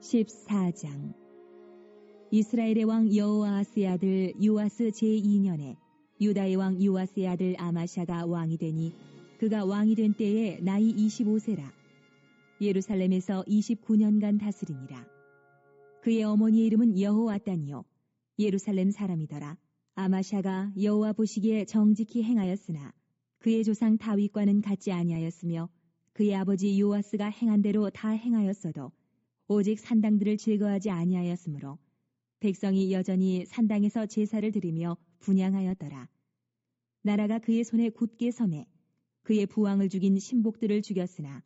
14장. 이스라엘의 왕 여호아스의 아들 요아스 제2년에 유다의 왕 요아스의 아들 아마샤가 왕이 되니 그가 왕이 된 때에 나이 25세라. 예루살렘에서 29년간 다스리니라. 그의 어머니의 이름은 여호아단이요 예루살렘 사람이더라. 아마샤가 여호와 보시기에 정직히 행하였으나 그의 조상 다윗과는 같지 아니하였으며 그의 아버지 요아스가 행한 대로 다 행하였어도 오직 산당들을 즐거워하지 아니하였으므로 백성이 여전히 산당에서 제사를 드리며 분향하였더라. 나라가 그의 손에 굳게 섬에 그의 부왕을 죽인 신복들을 죽였으나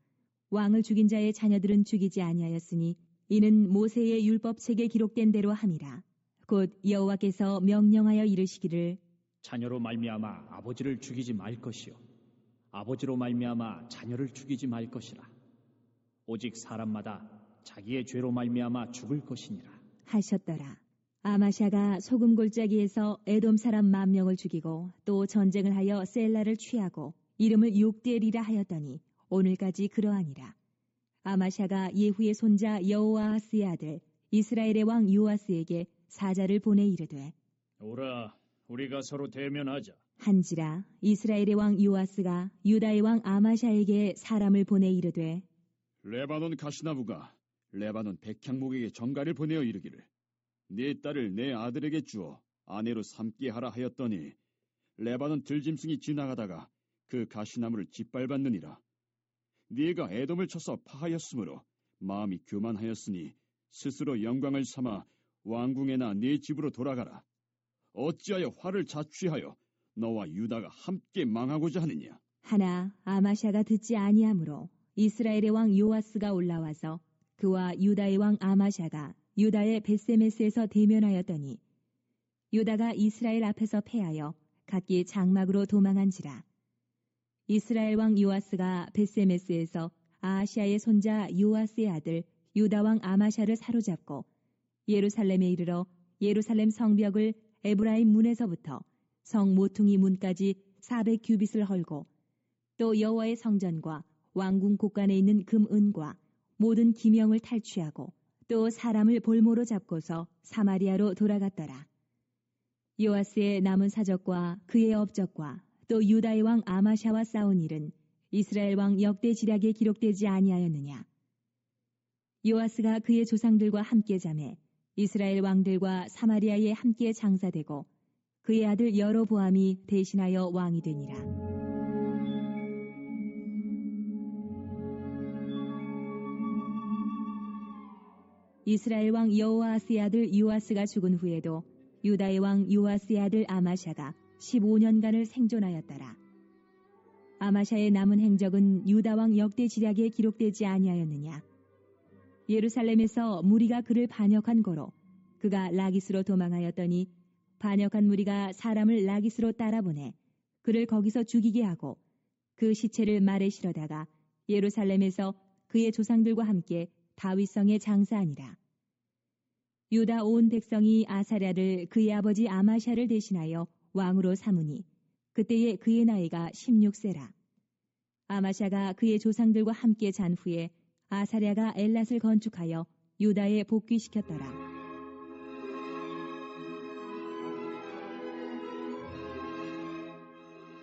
왕을 죽인 자의 자녀들은 죽이지 아니하였으니 이는 모세의 율법책에 기록된 대로 함이라. 곧 여호와께서 명령하여 이르시기를 자녀로 말미암아 아버지를 죽이지 말 것이요 아버지로 말미암아 자녀를 죽이지 말 것이라. 오직 사람마다 자기의 죄로 말미암아 죽을 것이니라 하셨더라. 아마샤가 소금 골짜기에서 에돔 사람 10,000명을 죽이고 또 전쟁을 하여 셀라를 취하고 이름을 욕대리라 하였더니 오늘까지 그러하니라. 아마샤가 예후의 손자 여호아스의 아들 이스라엘의 왕 요아스에게 사자를 보내 이르되 오라 우리가 서로 대면하자 한지라. 이스라엘의 왕 요아스가 유다의 왕 아마샤에게 사람을 보내 이르되 레바논 가시나무가 레바논 백향목에게 전가를 보내어 이르기를 네 딸을 내 아들에게 주어 아내로 삼게 하라 하였더니 레바논 들짐승이 지나가다가 그 가시나무를 짓밟았느니라. 네가 에돔을 쳐서 파하였으므로 마음이 교만하였으니 스스로 영광을 삼아 왕궁에나 네 집으로 돌아가라. 어찌하여 화를 자취하여 너와 유다가 함께 망하고자 하느냐. 하나 아마샤가 듣지 아니하므로 이스라엘의 왕 요아스가 올라와서 그와 유다의 왕 아마샤가 유다의 벳세메스에서 대면하였더니 유다가 이스라엘 앞에서 패하여 각기 장막으로 도망한지라. 이스라엘 왕 요아스가 벳세메스에서 아하시아의 손자 요아스의 아들 유다 왕 아마샤를 사로잡고 예루살렘에 이르러 예루살렘 성벽을 에브라임 문에서부터 성 모퉁이 문까지 400규빗을 헐고 또 여호와의 성전과 왕궁 곳간에 있는 금은과 모든 기명을 탈취하고 또 사람을 볼모로 잡고서 사마리아로 돌아갔더라. 요아스의 남은 사적과 그의 업적과 또 유다의 왕 아마샤와 싸운 일은 이스라엘 왕 역대 지략에 기록되지 아니하였느냐. 요아스가 그의 조상들과 함께 잠에 이스라엘 왕들과 사마리아에 함께 장사되고 그의 아들 여로보암이 대신하여 왕이 되니라. 이스라엘 왕 여호아스의 아들 요아스가 죽은 후에도 유다의 왕 요아스의 아들 아마샤가 15년간을 생존하였더라. 아마샤의 남은 행적은 유다 왕 역대 지략에 기록되지 아니하였느냐. 예루살렘에서 무리가 그를 반역한 거로 그가 라기스로 도망하였더니 반역한 무리가 사람을 라기스로 따라보내 그를 거기서 죽이게 하고 그 시체를 말에 실어다가 예루살렘에서 그의 조상들과 함께 다윗성에 장사하니라. 유다 온 백성이 아사랴를 그의 아버지 아마샤를 대신하여 왕으로 삼으니 그때에 그의 나이가 16세라. 아마샤가 그의 조상들과 함께 잔 후에 아사랴가 엘랏을 건축하여 유다에 복귀시켰더라.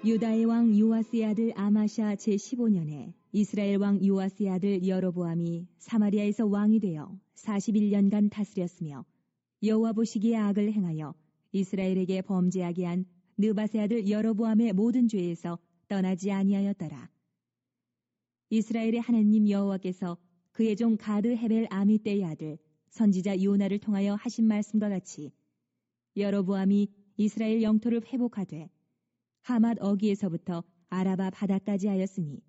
유다의 왕 요아스의 아들 아마샤 제15년에 이스라엘 왕 요아스의 아들 여로보암이 사마리아에서 왕이 되어 41년간 다스렸으며 여호와 보시기에 악을 행하여 이스라엘에게 범죄하게 한 느밧의 아들 여로보암의 모든 죄에서 떠나지 아니하였더라. 이스라엘의 하나님 여호와께서 그의 종 가드 헤벨 아미떼의 아들 선지자 요나를 통하여 하신 말씀과 같이 여로보암이 이스라엘 영토를 회복하되 하맛 어기에서부터 아라바 바다까지 하였으니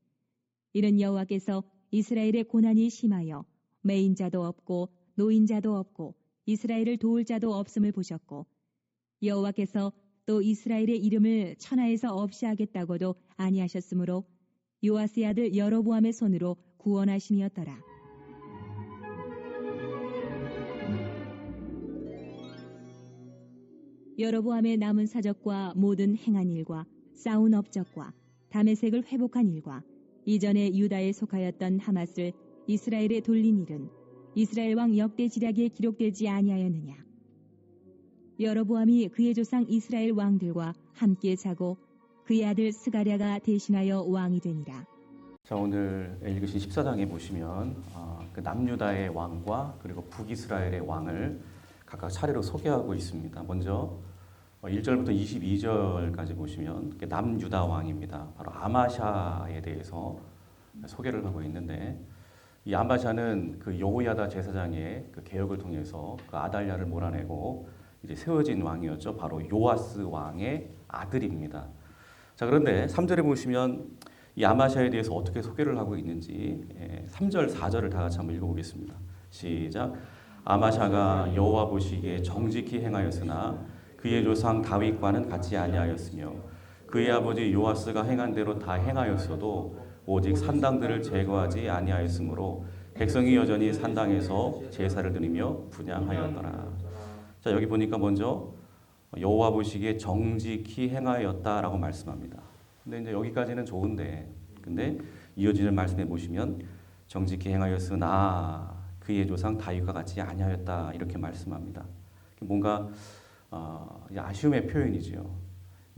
이는 여호와께서 이스라엘의 고난이 심하여 매인자도 없고 노인자도 없고 이스라엘을 도울 자도 없음을 보셨고 여호와께서 또 이스라엘의 이름을 천하에서 없이 하겠다고도 아니하셨으므로 요아스의 아들 여로보암의 손으로 구원하심이었더라. 여로보암의 남은 사적과 모든 행한 일과 싸운 업적과 다메섹을 회복한 일과 이전에 유다에 속하였던 하맛을 이스라엘에 돌린 일은 이스라엘 왕 역대 지략에 기록되지 아니하였느냐? 여로보암이 그의 조상 이스라엘 왕들과 함께 자고 그의 아들 스가랴가 대신하여 왕이 되니라. 자, 오늘 읽으신 14장에 보시면 그 남유다의 왕과 그리고 북이스라엘의 왕을 각각 차례로 소개하고 있습니다. 먼저 1절부터 22절까지 보시면 남유다 왕입니다. 바로 아마샤에 대해서 소개를 하고 있는데, 이 아마샤는 그 여호야다 제사장의 그 개혁을 통해서 그 아달랴를 몰아내고 이제 세워진 왕이었죠. 바로 요아스 왕의 아들입니다. 자, 그런데 3절에 보시면 이 아마샤에 대해서 어떻게 소개를 하고 있는지 3절, 4절을 다 같이 한번 읽어보겠습니다. 시작. 아마샤가 여호와 보시기에 정직히 행하였으나 그의 조상 다윗과는 같지 아니하였으며 그의 아버지 요아스가 행한 대로 다 행하였어도 오직 산당들을 제거하지 아니하였으므로 백성이 여전히 산당에서 제사를 드리며 분향하였더라. 자, 여기 보니까 먼저 여호와 보시기에 정직히 행하였다라고 말씀합니다. 근데 이제 여기까지는 좋은데, 근데 이어지는 말씀에 보시면 정직히 행하였으나 그의 조상 다윗과 같이 아니하였다 이렇게 말씀합니다. 뭔가 아쉬움의 표현이지요.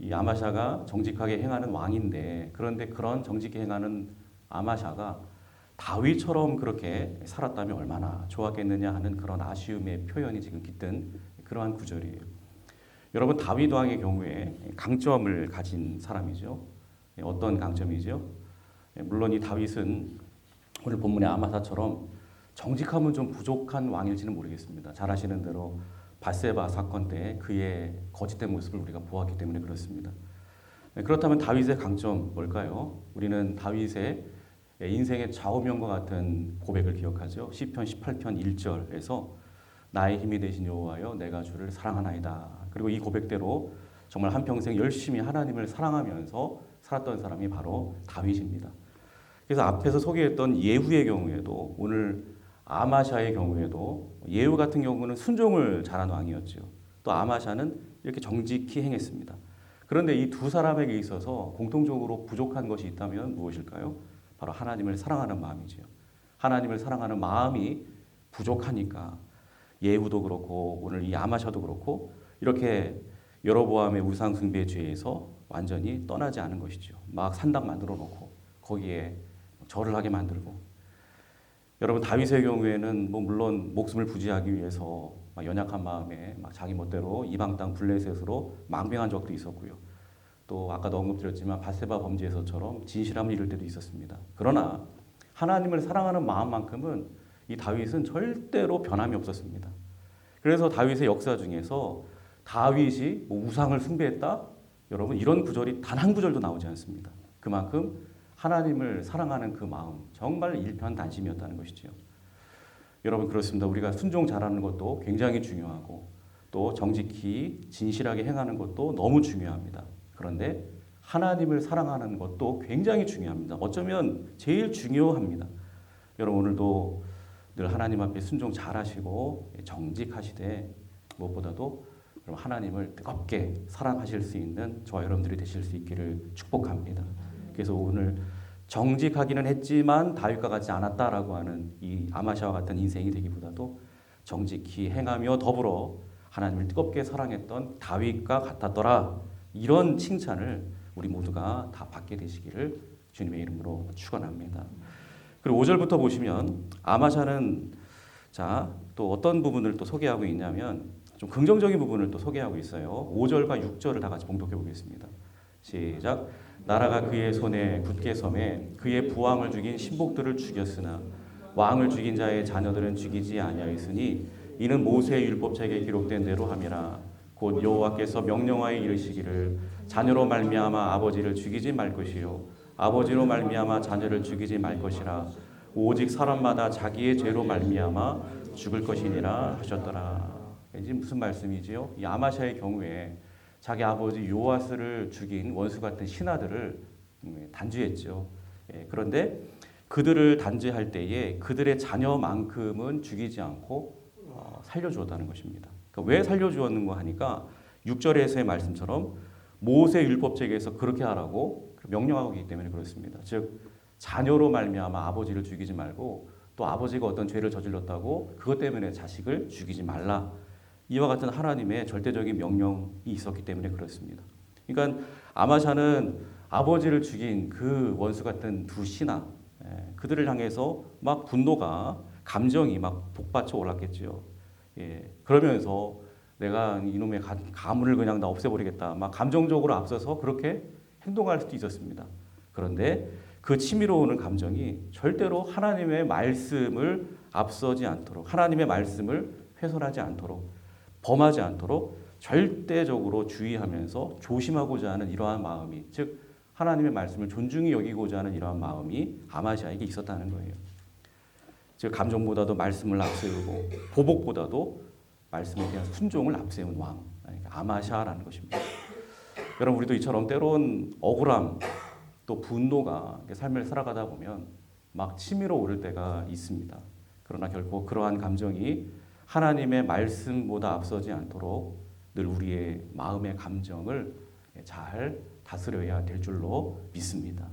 이 아마샤가 정직하게 행하는 왕인데, 그런데 그런 정직히 행하는 아마샤가 다윗처럼 그렇게 살았다면 얼마나 좋았겠느냐 하는 그런 아쉬움의 표현이 지금 깃든 그러한 구절이에요. 여러분, 다윗 왕의 경우에 강점을 가진 사람이죠. 어떤 강점이죠? 물론 이 다윗은 오늘 본문의 아마사처럼 정직함은 좀 부족한 왕일지는 모르겠습니다. 잘 아시는 대로 밧세바 사건 때 그의 거짓된 모습을 우리가 보았기 때문에 그렇습니다. 그렇다면 다윗의 강점 뭘까요? 우리는 다윗의 인생의 좌우명과 같은 고백을 기억하죠. 시편 18편 1절에서 나의 힘이 되신 여호와여 내가 주를 사랑하나이다. 그리고 이 고백대로 정말 한평생 열심히 하나님을 사랑하면서 살았던 사람이 바로 다윗입니다. 그래서 앞에서 소개했던 예후의 경우에도, 오늘 아마샤의 경우에도, 예후 같은 경우는 순종을 잘한 왕이었죠. 또 아마샤는 이렇게 정직히 행했습니다. 그런데 이 두 사람에게 있어서 공통적으로 부족한 것이 있다면 무엇일까요? 바로 하나님을 사랑하는 마음이죠. 하나님을 사랑하는 마음이 부족하니까 예후도 그렇고 오늘 이 아마샤도 그렇고 이렇게 여로보암의 우상 숭배 죄에서 완전히 떠나지 않은 것이죠. 막 산당 만들어 놓고 거기에 절을 하게 만들고, 여러분 다윗의 경우에는 물론 목숨을 부지하기 위해서 연약한 마음에 자기 멋대로 이방 땅 블레셋으로 망명한 적도 있었고요. 또 아까도 언급드렸지만 밧세바 범죄에서처럼 진실함을 잃을 때도 있었습니다. 그러나 하나님을 사랑하는 마음만큼은 이 다윗은 절대로 변함이 없었습니다. 그래서 다윗의 역사 중에서 다윗이 우상을 숭배했다? 여러분, 이런 구절이 단 한 구절도 나오지 않습니다. 그만큼 하나님을 사랑하는 그 마음, 정말 일편단심이었다는 것이죠. 여러분, 그렇습니다. 우리가 순종 잘하는 것도 굉장히 중요하고 또 정직히 진실하게 행하는 것도 너무 중요합니다. 그런데 하나님을 사랑하는 것도 굉장히 중요합니다. 어쩌면 제일 중요합니다. 여러분, 오늘도 늘 하나님 앞에 순종 잘하시고 정직하시되 무엇보다도 하나님을 뜨겁게 사랑하실 수 있는 저와 여러분들이 되실 수 있기를 축복합니다. 그래서 오늘 정직하기는 했지만 다윗과 같지 않았다라고 하는 이 아마샤와 같은 인생이 되기보다도 정직히 행하며 더불어 하나님을 뜨겁게 사랑했던 다윗과 같았더라, 이런 칭찬을 우리 모두가 다 받게 되시기를 주님의 이름으로 축원합니다. 그리고 5절부터 보시면 아마샤는 또 어떤 부분을 또 소개하고 있냐면 좀 긍정적인 부분을 또 소개하고 있어요. 5절과 6절을 다 같이 봉독해 보겠습니다. 시작. 나라가 그의 손에 굳게 섬에 그의 부왕을 죽인 신복들을 죽였으나 왕을 죽인 자의 자녀들은 죽이지 아니하였으니 이는 모세의 율법책에 기록된 대로 함이라. 곧 여호와께서 명령하여 이르시기를 자녀로 말미암아 아버지를 죽이지 말 것이요 아버지로 말미암아 자녀를 죽이지 말 것이라. 오직 사람마다 자기의 죄로 말미암아 죽을 것이니라 하셨더라. 이제 무슨 말씀이지요? 이 아마샤의 경우에 자기 아버지 요아스를 죽인 원수 같은 신하들을 단죄했죠. 그런데 그들을 단죄할 때에 그들의 자녀만큼은 죽이지 않고 살려주었다는 것입니다. 그러니까 왜 살려주었는가 하니까 6절에서의 말씀처럼 모세 율법책에서 그렇게 하라고 명령하고 있기 때문에 그렇습니다. 즉 자녀로 말미암아 아버지를 죽이지 말고 또 아버지가 어떤 죄를 저질렀다고 그것 때문에 자식을 죽이지 말라. 이와 같은 하나님의 절대적인 명령이 있었기 때문에 그렇습니다. 그러니까 아마샤는 아버지를 죽인 그 원수 같은 두 신하, 그들을 향해서 막 분노가, 감정이 막 복받쳐 올랐겠지요. 그러면서 내가 이놈의 가문을 그냥 다 없애버리겠다. 막 감정적으로 앞서서 그렇게 행동할 수도 있었습니다. 그런데 그 치밀어오는 감정이 절대로 하나님의 말씀을 앞서지 않도록, 하나님의 말씀을 훼손하지 않도록, 범하지 않도록 절대적으로 주의하면서 조심하고자 하는 이러한 마음이, 즉 하나님의 말씀을 존중히 여기고자 하는 이러한 마음이 아마시아에게 있었다는 거예요. 즉 감정보다도 말씀을 앞세우고 보복보다도 말씀에 대한 순종을 앞세운 왕, 그러니까 아마샤라는 것입니다. 여러분, 우리도 이처럼 때론 억울함 또 분노가 삶을 살아가다 보면 막 치밀어 오를 때가 있습니다. 그러나 결코 그러한 감정이 하나님의 말씀보다 앞서지 않도록 늘 우리의 마음의 감정을 잘 다스려야 될 줄로 믿습니다.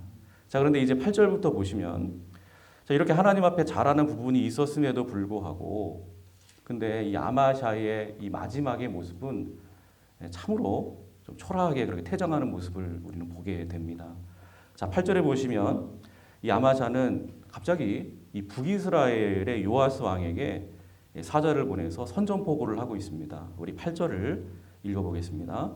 자, 그런데 이제 8절부터 보시면, 자, 이렇게 하나님 앞에 잘하는 부분이 있었음에도 불구하고 근데 이 아마샤의 이 마지막의 모습은 참으로 좀 초라하게 그렇게 퇴장하는 모습을 우리는 보게 됩니다. 자, 8절에 보시면 이 아마샤는 갑자기 이 북이스라엘의 요아스 왕에게 사자를 보내서 선전포고를 하고 있습니다. 우리 8절을 읽어보겠습니다.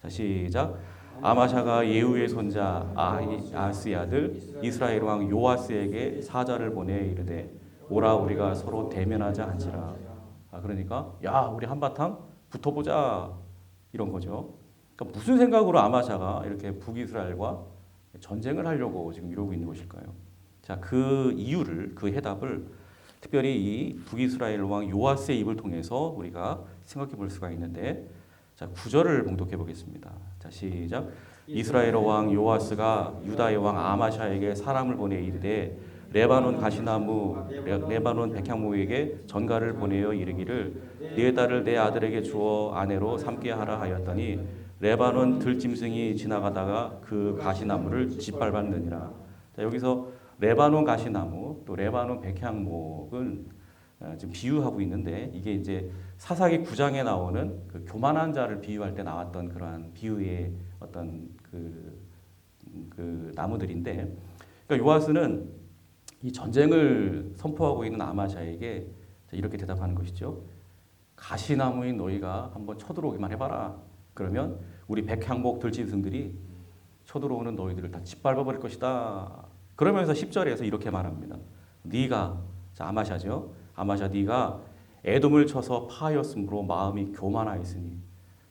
자, 시작. 아마샤가 예후의 손자 아하스의 아들 이스라엘 왕 요아스에게 사자를 보내 이르되 오라 우리가 서로 대면하자 한지라. 그러니까 야 우리 한바탕 붙어보자 이런 거죠. 그러니까 무슨 생각으로 아마샤가 이렇게 북이스라엘과 전쟁을 하려고 지금 이러고 있는 것일까요? 자, 그 이유를, 그 해답을 특별히 이 북이스라엘 왕 요아스의 입을 통해서 우리가 생각해 볼 수가 있는데, 자, 9절을 봉독해 보겠습니다. 자, 시작. 이스라엘 왕 요아스가 유다의 왕 아마샤에게 사람을 보내 이르되 레바논 가시나무 레바논 백향목에게 전가를 보내어 이르기를 네 딸을 내 아들에게 주어 아내로 삼게 하라 하였더니 레바논 들짐승이 지나가다가 그 가시나무를 짓밟았느니라. 자, 여기서 레바논 가시나무 또 레바논 백향목은 지금 비유하고 있는데, 이게 이제 사사기 9장에 나오는 그 교만한 자를 비유할 때 나왔던 그러한 비유의 어떤 그 나무들인데, 그러니까 요아스는 이 전쟁을 선포하고 있는 아마샤에게 이렇게 대답하는 것이죠. 가시나무인 너희가 한번 쳐들어오기만 해봐라. 그러면 우리 백향목 들짐승들이 쳐들어오는 너희들을 다 짓밟아버릴 것이다. 그러면서 10절에서 이렇게 말합니다. 네가, 자, 아마샤죠. 아마샤 네가 에돔을 쳐서 파하였으므로 마음이 교만하였으니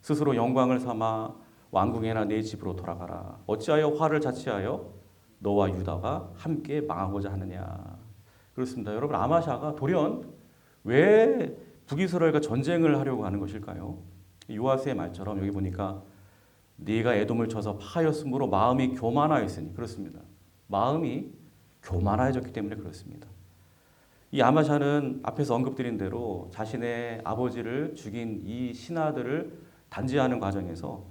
스스로 영광을 삼아 왕궁에나 내 집으로 돌아가라. 어찌하여 화를 자취하여 너와 유다가 함께 망하고자 하느냐. 그렇습니다. 여러분, 아마샤가 돌연 왜 북이스라엘과 전쟁을 하려고 하는 것일까요? 요아스의 말처럼 여기 보니까 네가 에돔을 쳐서 파하였으므로 마음이 교만하였으니, 그렇습니다. 마음이 교만해졌기 때문에 그렇습니다. 이 아마샤는 앞에서 언급드린 대로 자신의 아버지를 죽인 이 신하들을 단죄하는 과정에서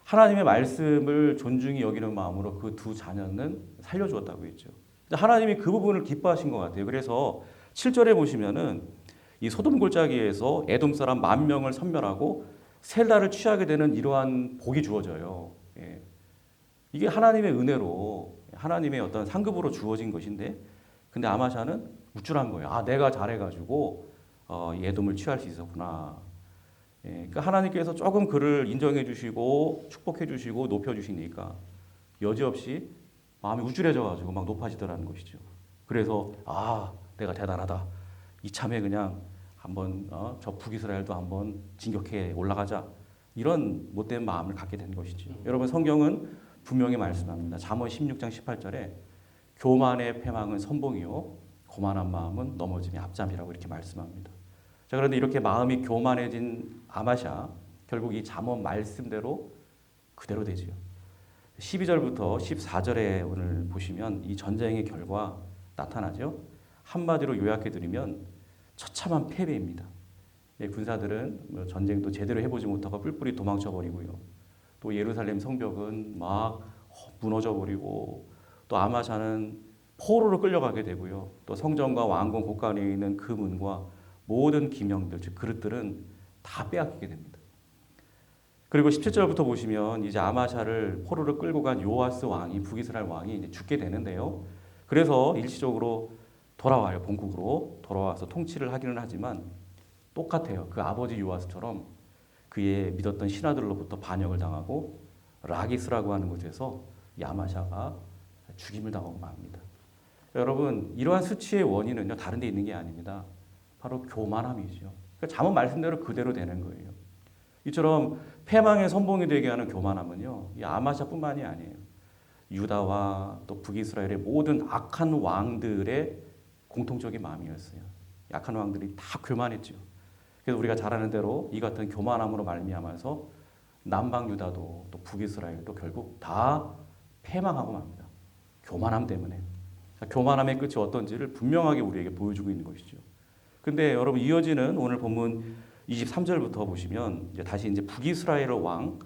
하나님의 말씀을 존중히 여기는 마음으로 그 두 자녀는 살려주었다고 했죠. 하나님이 그 부분을 기뻐하신 것 같아요. 그래서 7절에 보시면은 이 소돔 골짜기에서 에돔 사람 10,000명을 섬멸하고 셀라를 취하게 되는 이러한 복이 주어져요. 이게 하나님의 은혜로, 하나님의 어떤 상급으로 주어진 것인데, 근데 아마샤는 우쭐한 거예요. 아, 내가 잘해가지고 이 에돔을 취할 수 있었구나. 그러니까 하나님께서 조금 그를 인정해 주시고 축복해 주시고 높여 주시니까 여지없이 마음이 우쭐해져가지고 막 높아지더라는 것이죠. 그래서 아, 내가 대단하다. 이참에 그냥 한번 저 북이스라엘도 한번 진격해 올라가자. 이런 못된 마음을 갖게 된 것이죠. 여러분, 성경은 분명히 말씀합니다. 잠언 16장 18절에 교만의 패망은 선봉이요 고만한 마음은 넘어짐의 앞잠이라고 이렇게 말씀합니다. 자, 그런데 이렇게 마음이 교만해진 아마샤, 결국 이 잠언 말씀대로 그대로 되지요. 12절부터 14절에 오늘 보시면 이 전쟁의 결과 나타나죠. 한마디로 요약해 드리면 처참한 패배입니다. 군사들은 전쟁도 제대로 해보지 못하고 뿔뿔이 도망쳐 버리고요. 또 예루살렘 성벽은 막 무너져 버리고, 또 아마샤는 포로로 끌려가게 되고요. 또 성전과 왕궁 곳간에 있는 금은과 모든 기명들, 즉 그릇들은 다 빼앗기게 됩니다. 그리고 17절부터 보시면 이제 아마샤를 포로를 끌고 간 요아스 왕이, 북이스라엘 왕이 이제 죽게 되는데요. 그래서 일시적으로 돌아와요. 본국으로 돌아와서 통치를 하기는 하지만 똑같아요. 그 아버지 요아스처럼 그의 믿었던 신하들로부터 반역을 당하고 라기스라고 하는 곳에서 이 아마샤가 죽임을 당하고 맙니다. 여러분, 이러한 수치의 원인은요, 다른 데 있는 게 아닙니다. 바로 교만함이죠. 그러니까 잠언 말씀대로 그대로 되는 거예요. 이처럼 패망의 선봉이 되게 하는 교만함은요, 이 아마샤뿐만이 아니에요. 유다와 또 북이스라엘의 모든 악한 왕들의 공통적인 마음이었어요. 악한 왕들이 다 교만했죠. 그래서 우리가 잘 아는 대로 이 같은 교만함으로 말미암아서 남방 유다도 또 북이스라엘도 결국 다 패망하고 맙니다. 교만함 때문에. 교만함의 끝이 어떤지를 분명하게 우리에게 보여주고 있는 것이죠. 근데 여러분, 이어지는 오늘 본문 23절부터 보시면 다시 북이스라엘 왕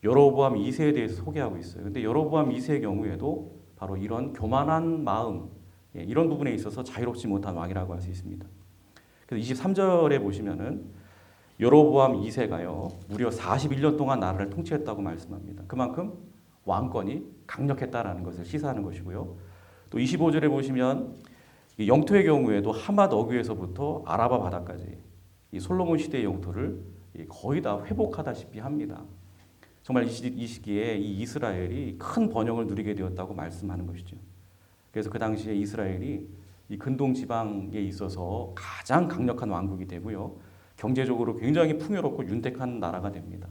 여로보암 2세에 대해서 소개하고 있어요. 근데 여로보암 2세의 경우에도 바로 이런 교만한 마음, 이런 부분에 있어서 자유롭지 못한 왕이라고 할 수 있습니다. 그래서 23절에 보시면은 여로보암 2세가요, 무려 41년 동안 나라를 통치했다고 말씀합니다. 그만큼 왕권이 강력했다라는 것을 시사하는 것이고요. 또 25절에 보시면 영토의 경우에도 하맛 어귀에서부터 아라바 바다까지 이 솔로몬 시대의 영토를 거의 다 회복하다시피 합니다. 정말 이 시기에 이 이스라엘이 큰 번영을 누리게 되었다고 말씀하는 것이죠. 그래서 그 당시에 이스라엘이 이 근동 지방에 있어서 가장 강력한 왕국이 되고요. 경제적으로 굉장히 풍요롭고 윤택한 나라가 됩니다.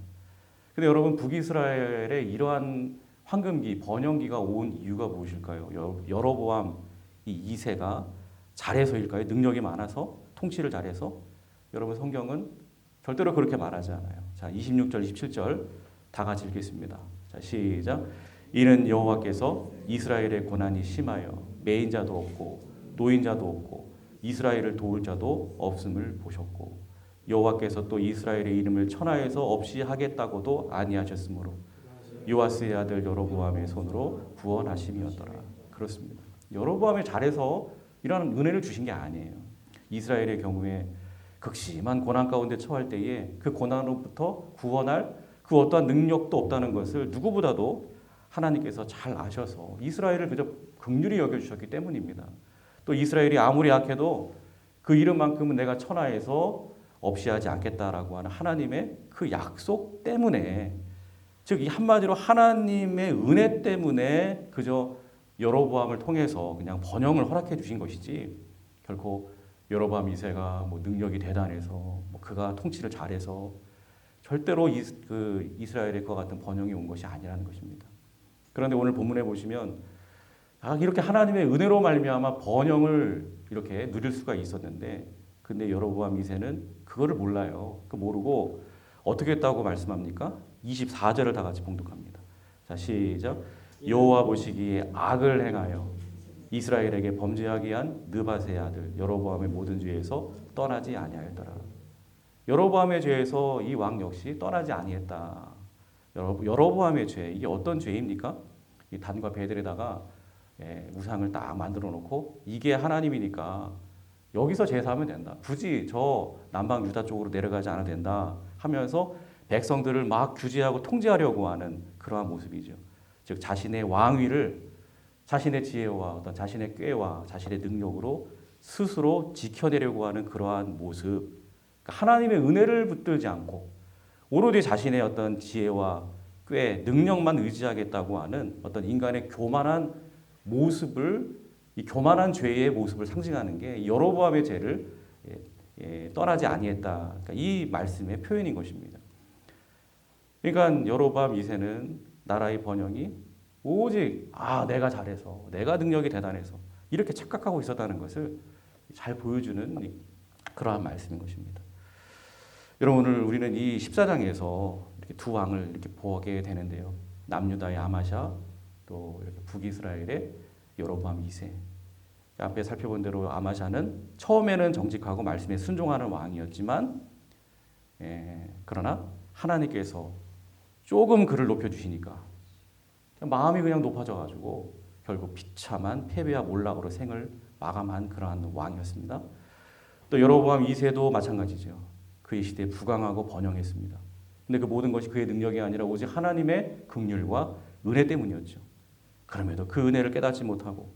근데 여러분, 북이스라엘의 이러한 황금기, 번영기가 온 이유가 무엇일까요? 여로보암 이 2세가 잘해서일까요? 능력이 많아서? 통치를 잘해서? 여러분, 성경은 절대로 그렇게 말하지 않아요. 자, 26절, 27절 다 같이 읽겠습니다. 자, 시작. 이는 여호와께서 이스라엘의 고난이 심하여 매인자도 없고 노인자도 없고 이스라엘을 도울 자도 없음을 보셨고 여호와께서 또 이스라엘의 이름을 천하에서 없이 하겠다고도 아니하셨으므로 요아스의 아들 여로보암의 손으로 구원하심이었더라. 그렇습니다. 여로보암이 잘해서 이런 은혜를 주신 게 아니에요. 이스라엘의 경우에 극심한 고난 가운데 처할 때에 그 고난으로부터 구원할 그 어떠한 능력도 없다는 것을 누구보다도 하나님께서 잘 아셔서 이스라엘을 그저 긍휼히 여겨주셨기 때문입니다. 또 이스라엘이 아무리 약해도 그 이름만큼은 내가 천하에서 없이 하지 않겠다라고 하는 하나님의 그 약속 때문에, 즉 이 한마디로 하나님의 은혜 때문에 그저 여로보암을 통해서 그냥 번영을 허락해 주신 것이지, 결코 여로보암 2세가 뭐 능력이 대단해서 뭐 그가 통치를 잘해서 절대로 이스라엘의 것 같은 번영이 온 것이 아니라는 것입니다. 그런데 오늘 본문에 보시면 이렇게 하나님의 은혜로 말미암아 번영을 이렇게 누릴 수가 있었는데, 근데 여로보암 2세는 그거를 몰라요. 그 모르고 어떻게 했다고 말씀합니까? 24절을 다 같이 봉독합니다. 자, 시작. 여호와 보시기에 악을 행하여 이스라엘에게 범죄하게 한 느밧의 아들 여로보암의 모든 죄에서 떠나지 아니하였더라. 여로보암의 죄에서 이 왕 역시 떠나지 아니했다. 여로보암의 죄, 이게 어떤 죄입니까? 이 단과 베델에다가 우상을 딱 만들어 놓고 이게 하나님이니까 여기서 제사하면 된다. 굳이 저 남방 유다 쪽으로 내려가지 않아도 된다 하면서 백성들을 막 규제하고 통제하려고 하는 그러한 모습이죠. 즉 자신의 왕위를 자신의 지혜와 어떤 자신의 꾀와 자신의 능력으로 스스로 지켜내려고 하는 그러한 모습. 하나님의 은혜를 붙들지 않고 오로지 자신의 어떤 지혜와 꽤 능력만 의지하겠다고 하는 어떤 인간의 교만한 모습을, 이 교만한 죄의 모습을 상징하는 게 여로보암의 죄를 떠나지 아니했다. 그러니까 이 말씀의 표현인 것입니다. 그러니까 여로보암 2세는 나라의 번영이 오직 내가 잘해서, 내가 능력이 대단해서 이렇게 착각하고 있었다는 것을 잘 보여주는 그러한 말씀인 것입니다. 여러분, 오늘 우리는 이 14장에서 이렇게 두 왕을 이렇게 보게 되는데요. 남유다의 아마샤, 또 이렇게 북이스라엘의 여로보암 2세. 앞에 살펴본 대로 아마샤는 처음에는 정직하고 말씀에 순종하는 왕이었지만, 그러나 하나님께서 조금 그를 높여주시니까 마음이 그냥 높아져가지고 결국 비참한 패배와 몰락으로 생을 마감한 그러한 왕이었습니다. 또 여로보암 2세도 마찬가지죠. 그의 시대에 부강하고 번영했습니다. 근데 그 모든 것이 그의 능력이 아니라 오직 하나님의 긍휼과 은혜 때문이었죠. 그럼에도 그 은혜를 깨닫지 못하고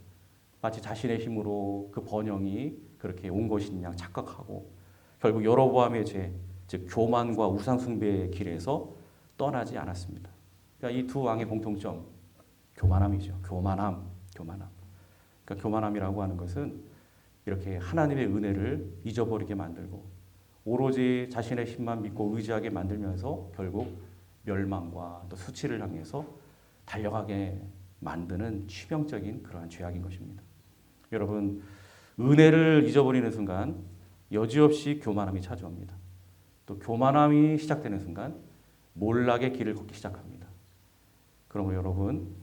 마치 자신의 힘으로 그 번영이 그렇게 온 것인 양 착각하고 결국 여로보암의 죄, 즉 교만과 우상숭배의 길에서 떠나지 않았습니다. 그러니까 이 두 왕의 공통점, 교만함이죠. 교만함. 그러니까 교만함이라고 하는 것은 이렇게 하나님의 은혜를 잊어버리게 만들고 오로지 자신의 힘만 믿고 의지하게 만들면서 결국 멸망과 또 수치를 향해서 달려가게 만드는 치명적인 그러한 죄악인 것입니다. 여러분, 은혜를 잊어버리는 순간 여지없이 교만함이 찾아옵니다. 또 교만함이 시작되는 순간 몰락의 길을 걷기 시작합니다. 그러므로 여러분,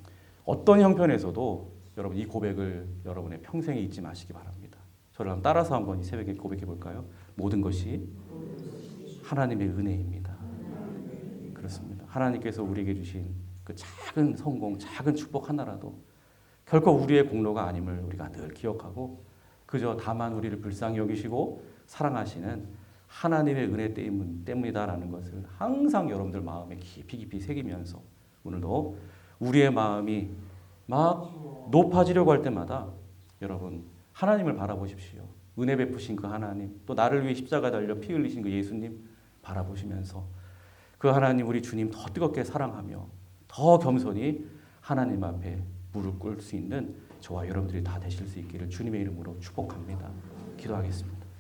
어떤 형편에서도 여러분 이 고백을 여러분의 평생에 잊지 마시기 바랍니다. 저를 한번 따라서 한번 이 새벽에 고백해 볼까요? 모든 것이 하나님의 은혜입니다. 그렇습니다. 하나님께서 우리에게 주신 그 작은 성공, 작은 축복 하나라도 결코 우리의 공로가 아님을 우리가 늘 기억하고 그저 다만 우리를 불쌍히 여기시고 사랑하시는 하나님의 은혜 때문이다라는 것을 항상 여러분들 마음에 깊이 새기면서 오늘도 우리의 마음이 막 높아지려고 할 때마다 여러분 하나님을 바라보십시오. 은혜 베푸신 그 하나님, 또 나를 위해 십자가 달려 피 흘리신 그 예수님 바라보시면서 그 하나님 우리 주님 더 뜨겁게 사랑하며 더 겸손히 하나님 앞에 무릎 꿇을 수 있는 저와 여러분들이 다 되실 수 있기를 주님의 이름으로 축복합니다. 기도하겠습니다.